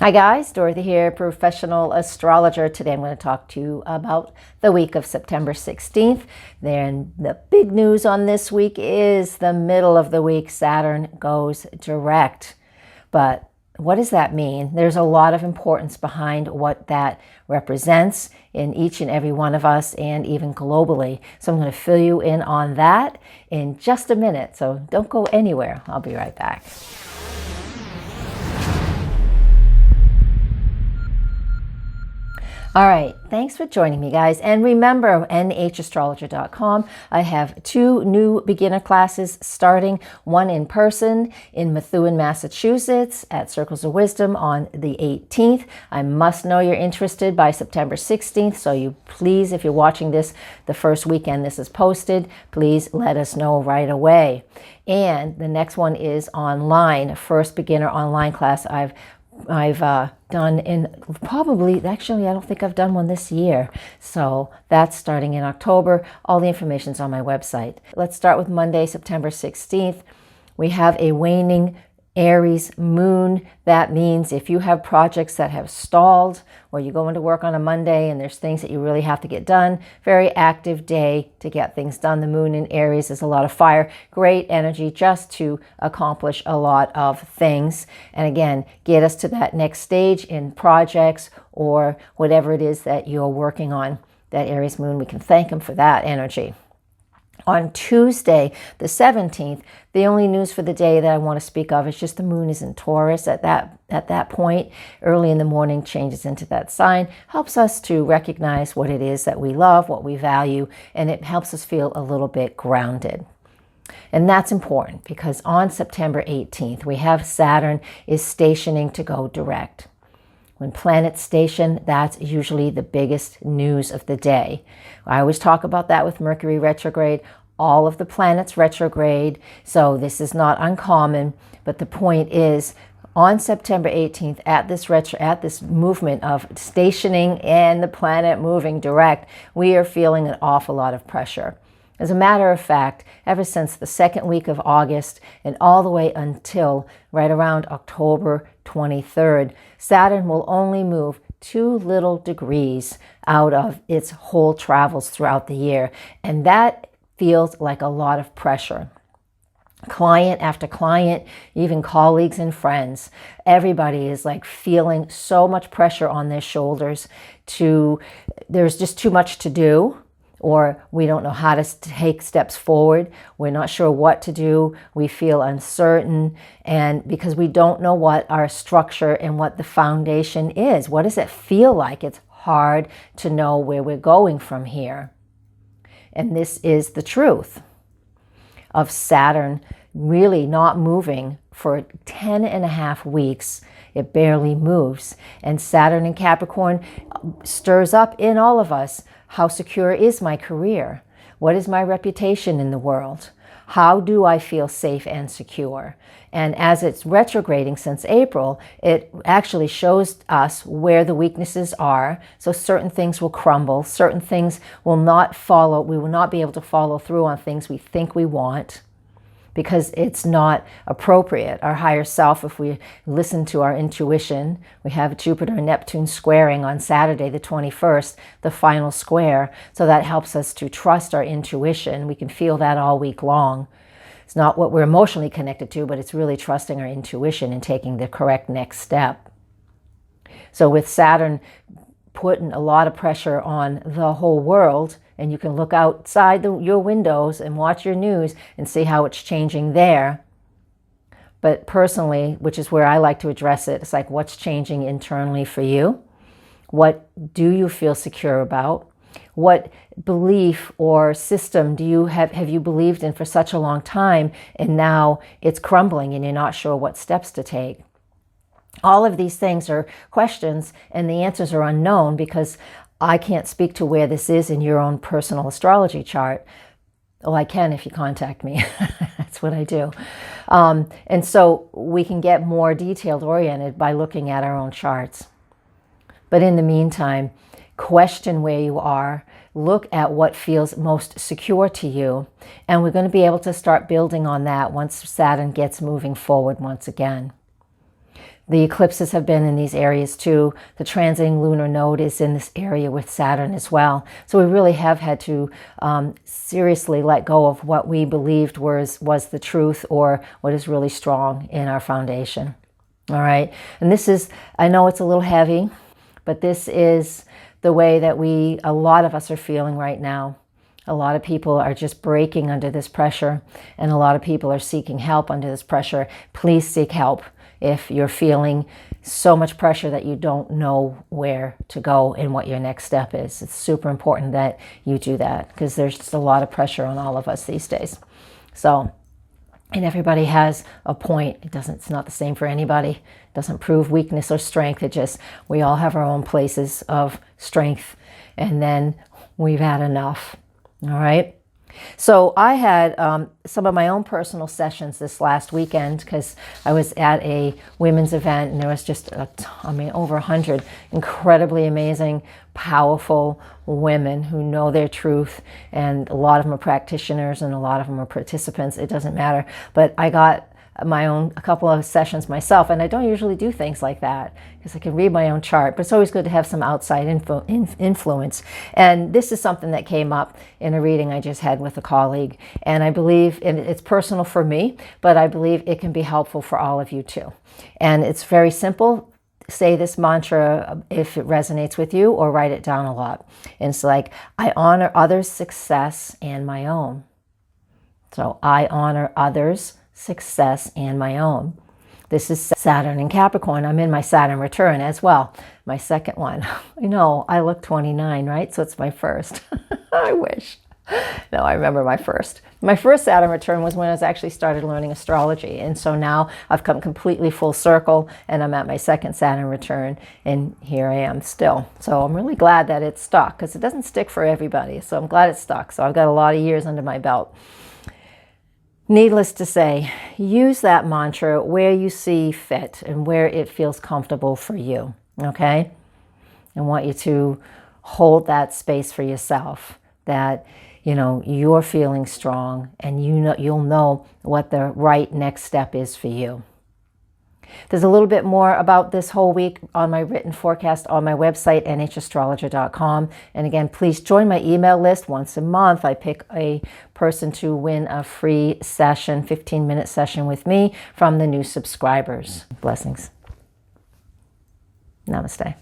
Hi guys, Dorothy here, Professional Astrologer. Today I'm going to talk to you about the week of September 16th. Then the big news on this week is the middle of the week, Saturn goes direct. But what does that mean? There's a lot of importance behind what that represents in each and every one of us and even globally. So I'm going to fill you in on that in just a minute. So don't go anywhere. I'll be right back. All right, thanks for joining me, guys. And remember, nhastrologer.com, I have 2 new beginner classes starting, one in person in Methuen, Massachusetts at Circles of Wisdom on the 18th. I must know you're interested by September 16th, so you please, if you're watching this the first weekend this is posted, please let us know right away. And the next one is online, first beginner online class I've done in probably, actually, I don't think I've done one this year. So that's starting in October. All the information's on my website. Let's start with Monday, September 16th. We have a waning Aries moon. That means if you have projects that have stalled or you go into work on a Monday and there's things that you really have to get done, very active day to get things done. The moon in Aries is a lot of fire, great energy just to accomplish a lot of things. And again, get us to that next stage in projects or whatever it is that you're working on. That Aries moon, we can thank him for that energy. On Tuesday, the 17th, the only news for the day that I want to speak of is just the moon is in Taurus at that point. Early in the morning, changes into that sign, helps us to recognize what it is that we love, what we value, and it helps us feel a little bit grounded. And that's important because on September 18th, we have Saturn is stationing to go direct. When planets station, that's usually the biggest news of the day. I always talk about that with Mercury retrograde, all of the planets retrograde, so this is not uncommon, but the point is, on September 18th, at this movement of stationing and the planet moving direct, we are feeling an awful lot of pressure. As a matter of fact, ever since the second week of August and all the way until right around October 23rd, Saturn will only move 2 little degrees out of its whole travels throughout the year. And that feels like a lot of pressure. Client after client, even colleagues and friends, everybody is like feeling so much pressure on their shoulders there's just too much to do. Or we don't know how to take steps forward. We're not sure what to do. We feel uncertain. And because we don't know what our structure and what the foundation is, what does it feel like? It's hard to know where we're going from here. And this is the truth of Saturn really not moving for 10.5 weeks. It barely moves. And Saturn in Capricorn stirs up in all of us. How secure is my career? What is my reputation in the world? How do I feel safe and secure? And as it's retrograding since April, it actually shows us where the weaknesses are. So certain things will crumble. Certain things will not follow. We will not be able to follow through on things we think we want, because it's not appropriate. Our higher self, if we listen to our intuition, we have Jupiter and Neptune squaring on Saturday the 21st, the final square. So that helps us to trust our intuition. We can feel that all week long. It's not what we're emotionally connected to, but it's really trusting our intuition and taking the correct next step. So with Saturn putting a lot of pressure on the whole world, and you can look outside your windows and watch your news and see how it's changing there. But personally, which is where I like to address it, it's like, what's changing internally for you? What do you feel secure about? What belief or system do you have you believed in for such a long time, and now it's crumbling and you're not sure what steps to take? All of these things are questions, and the answers are unknown because I can't speak to where this is in your own personal astrology chart. Well, I can if you contact me. That's what I do. And so we can get more detailed oriented by looking at our own charts. But in the meantime, question where you are, look at what feels most secure to you, and we're going to be able to start building on that once Saturn gets moving forward once again. The eclipses have been in these areas too. The transiting lunar node is in this area with Saturn as well. So we really have had to seriously let go of what we believed was the truth, or what is really strong in our foundation. All right. And this is, I know it's a little heavy, but this is the way that a lot of us are feeling right now. A lot of people are just breaking under this pressure, and a lot of people are seeking help under this pressure. Please seek help if you're feeling so much pressure that you don't know where to go and what your next step is. It's super important that you do that, because there's just a lot of pressure on all of us these days. So, and everybody has a point. It's not the same for anybody. It doesn't prove weakness or strength. It just, we all have our own places of strength, and then we've had enough. All right. So I had some of my own personal sessions this last weekend, because I was at a women's event, and there was just, over 100 incredibly amazing, powerful women who know their truth. And a lot of them are practitioners and a lot of them are participants. It doesn't matter. But I got a couple of sessions myself, and I don't usually do things like that because I can read my own chart, but it's always good to have some outside influence. And this is something that came up in a reading I just had with a colleague, and I believe, and it's personal for me, but I believe it can be helpful for all of you too. And it's very simple. Say this mantra if it resonates with you, or write it down a lot. And it's like, I honor others' success and my own. So I honor others' success and my own. This is Saturn in Capricorn. I'm in my Saturn return as well. My second one. I know, I look 29, right? So it's my first. I wish. No, I remember my first. My first Saturn return was when I actually started learning astrology. And so now I've come completely full circle, and I'm at my second Saturn return, and here I am still. So I'm really glad that it stuck, because it doesn't stick for everybody. So I'm glad it stuck. So I've got a lot of years under my belt. Needless to say, use that mantra where you see fit and where it feels comfortable for you, okay? I want you to hold that space for yourself, that, you know, you're feeling strong, and you'll know what the right next step is for you. There's a little bit more about this whole week on my written forecast on my website, nhastrologer.com. And again, please join my email list. Once a month, I pick a person to win a free session, 15-minute session with me from the new subscribers. Blessings. Namaste.